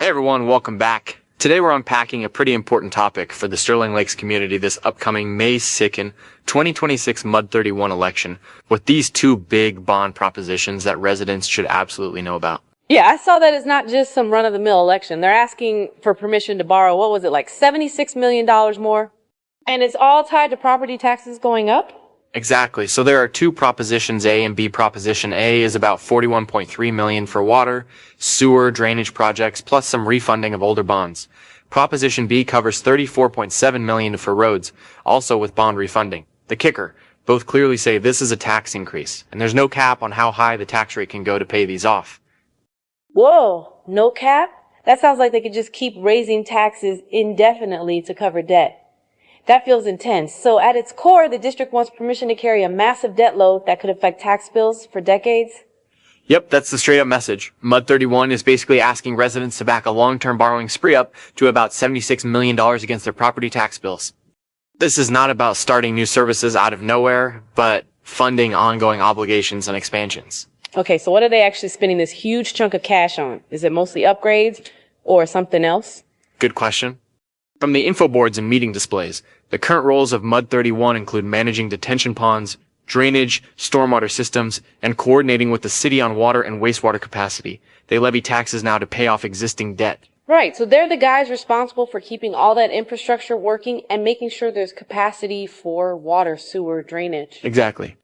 Hey everyone, welcome back. Today we're unpacking a pretty important topic for the Sterling Lakes community this upcoming May 2nd, 2026 MUD 31 election, with these two big bond propositions that residents should absolutely know about. Yeah, I saw that it's not just some run-of-the-mill election. They're asking for permission to borrow, what was it, like $76 million more? And it's all tied to property taxes going up? Exactly. So there are two propositions A and B. Proposition A is about $41.3 million for water, sewer, drainage projects, plus some refunding of older bonds. Proposition B covers $34.7 million for roads, also with bond refunding. The kicker, both clearly say this is a tax increase, and there's no cap on how high the tax rate can go to pay these off. Whoa, no cap? That sounds like they could just keep raising taxes indefinitely to cover debt. That feels intense. So at its core, the district wants permission to carry a massive debt load that could affect tax bills for decades? Yep, that's the straight up message. MUD 31 is basically asking residents to back a long-term borrowing spree up to about $76 million against their property tax bills. This is not about starting new services out of nowhere, but funding ongoing obligations and expansions. Okay, so what are they actually spending this huge chunk of cash on? Is it mostly upgrades or something else? Good question. From the info boards and meeting displays, the current roles of MUD 31 include managing detention ponds, drainage, stormwater systems, and coordinating with the city on water and wastewater capacity. They levy taxes now to pay off existing debt. Right, so they're the guys responsible for keeping all that infrastructure working and making sure there's capacity for water, sewer, drainage. Exactly.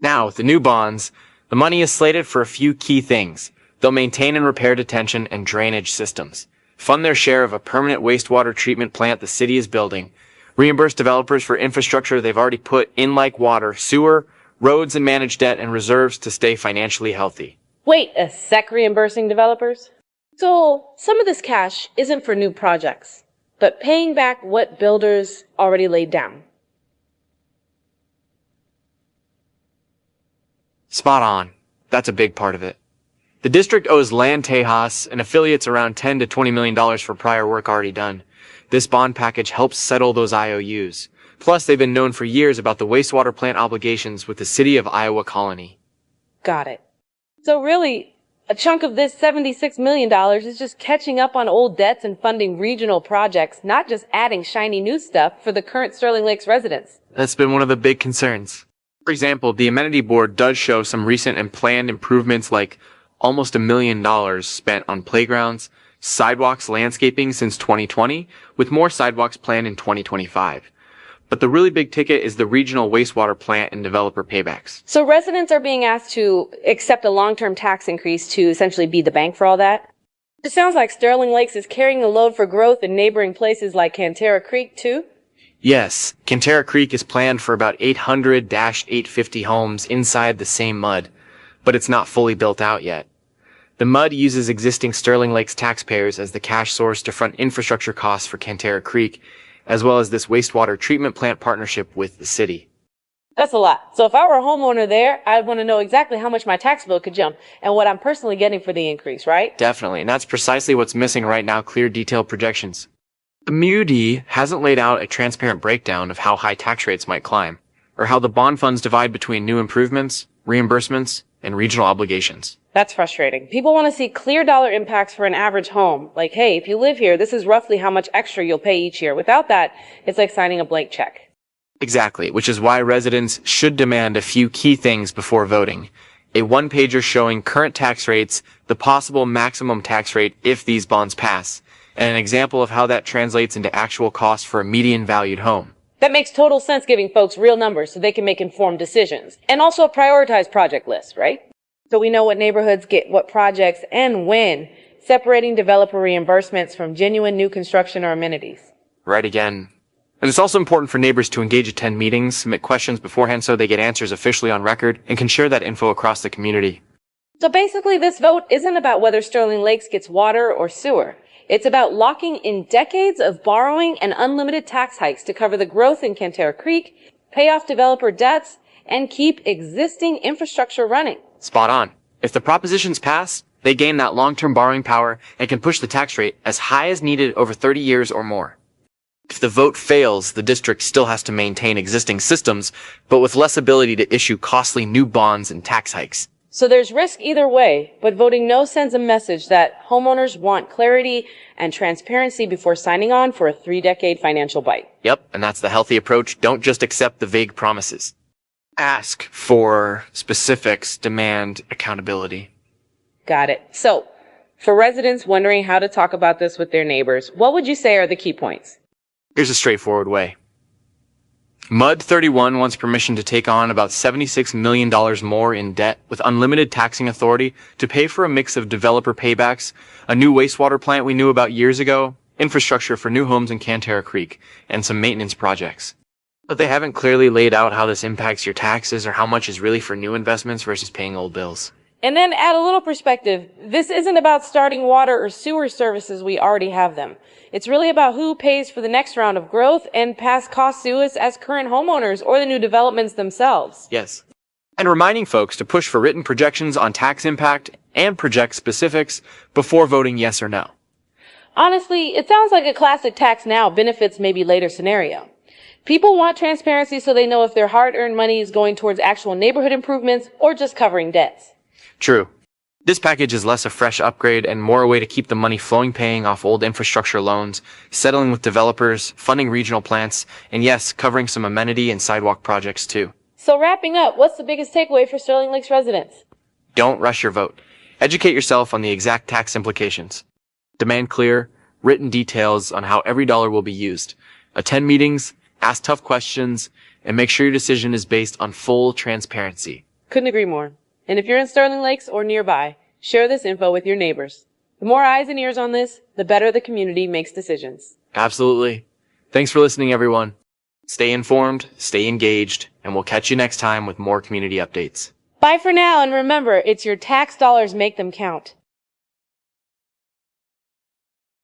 Now, with the new bonds, the money is slated for a few key things. They'll maintain and repair detention and drainage systems, fund their share of a permanent wastewater treatment plant the city is building, reimburse developers for infrastructure they've already put in like water, sewer, roads, and manage debt and reserves to stay financially healthy. Wait a sec, reimbursing developers? So some of this cash isn't for new projects, but paying back what builders already laid down. Spot on. That's a big part of it. The district owes Land Tejas and affiliates around $10 to $20 million for prior work already done. This bond package helps settle those IOUs. Plus, they've been known for years about the wastewater plant obligations with the city of Iowa Colony. Got it. So really, a chunk of this $76 million is just catching up on old debts and funding regional projects, not just adding shiny new stuff for the current Sterling Lakes residents. That's been one of the big concerns. For example, the amenity board does show some recent and planned improvements like almost $1 million spent on playgrounds, sidewalks, landscaping since 2020, with more sidewalks planned in 2025. But the really big ticket is the regional wastewater plant and developer paybacks. So residents are being asked to accept a long-term tax increase to essentially be the bank for all that? It sounds like Sterling Lakes is carrying the load for growth in neighboring places like Canterra Creek, too? Yes, Canterra Creek is planned for about 800-850 homes inside the same MUD, but it's not fully built out yet. The MUD uses existing Sterling Lakes taxpayers as the cash source to front infrastructure costs for Canterra Creek, as well as this wastewater treatment plant partnership with the city. That's a lot. So if I were a homeowner there, I'd want to know exactly how much my tax bill could jump and what I'm personally getting for the increase, right? Definitely, and that's precisely what's missing right now, clear detailed projections. The MUD hasn't laid out a transparent breakdown of how high tax rates might climb, or how the bond funds divide between new improvements, reimbursements, and regional obligations. That's frustrating. People want to see clear dollar impacts for an average home. Like, hey, if you live here, this is roughly how much extra you'll pay each year. Without that, it's like signing a blank check. Exactly, which is why residents should demand a few key things before voting. A one-pager showing current tax rates, the possible maximum tax rate if these bonds pass, and an example of how that translates into actual cost for a median valued home. That makes total sense, giving folks real numbers so they can make informed decisions. And also a prioritized project list, right? So we know what neighborhoods get what projects and when, separating developer reimbursements from genuine new construction or amenities. Right again. And it's also important for neighbors to attend meetings, submit questions beforehand so they get answers officially on record, and can share that info across the community. So basically, this vote isn't about whether Sterling Lakes gets water or sewer. It's about locking in decades of borrowing and unlimited tax hikes to cover the growth in Canterra Creek, pay off developer debts, and keep existing infrastructure running. Spot on. If the propositions pass, they gain that long-term borrowing power and can push the tax rate as high as needed over 30 years or more. If the vote fails, the district still has to maintain existing systems, but with less ability to issue costly new bonds and tax hikes. So there's risk either way, but voting no sends a message that homeowners want clarity and transparency before signing on for a 3-decade financial bite. Yep, and that's the healthy approach. Don't just accept the vague promises. Ask for specifics, demand accountability. Got it. So, for residents wondering how to talk about this with their neighbors, what would you say are the key points? Here's a straightforward way. MUD 31 wants permission to take on about $76 million more in debt with unlimited taxing authority to pay for a mix of developer paybacks, a new wastewater plant we knew about years ago, infrastructure for new homes in Canterra Creek, and some maintenance projects. But they haven't clearly laid out how this impacts your taxes or how much is really for new investments versus paying old bills. And then add a little perspective. This isn't about starting water or sewer services, we already have them. It's really about who pays for the next round of growth and past costs to us as current homeowners or the new developments themselves. Yes. And reminding folks to push for written projections on tax impact and project specifics before voting yes or no. Honestly, it sounds like a classic tax now, benefits maybe later scenario. People want transparency so they know if their hard-earned money is going towards actual neighborhood improvements or just covering debts. True. This package is less a fresh upgrade and more a way to keep the money flowing, paying off old infrastructure loans, settling with developers, funding regional plants, and yes, covering some amenity and sidewalk projects too. So wrapping up, what's the biggest takeaway for Sterling Lakes residents? Don't rush your vote. Educate yourself on the exact tax implications. Demand clear, written details on how every dollar will be used. Attend meetings, ask tough questions, and make sure your decision is based on full transparency. Couldn't agree more. And if you're in Sterling Lakes or nearby, share this info with your neighbors. The more eyes and ears on this, the better the community makes decisions. Absolutely. Thanks for listening, everyone. Stay informed, stay engaged, and we'll catch you next time with more community updates. Bye for now, and remember, it's your tax dollars, make them count.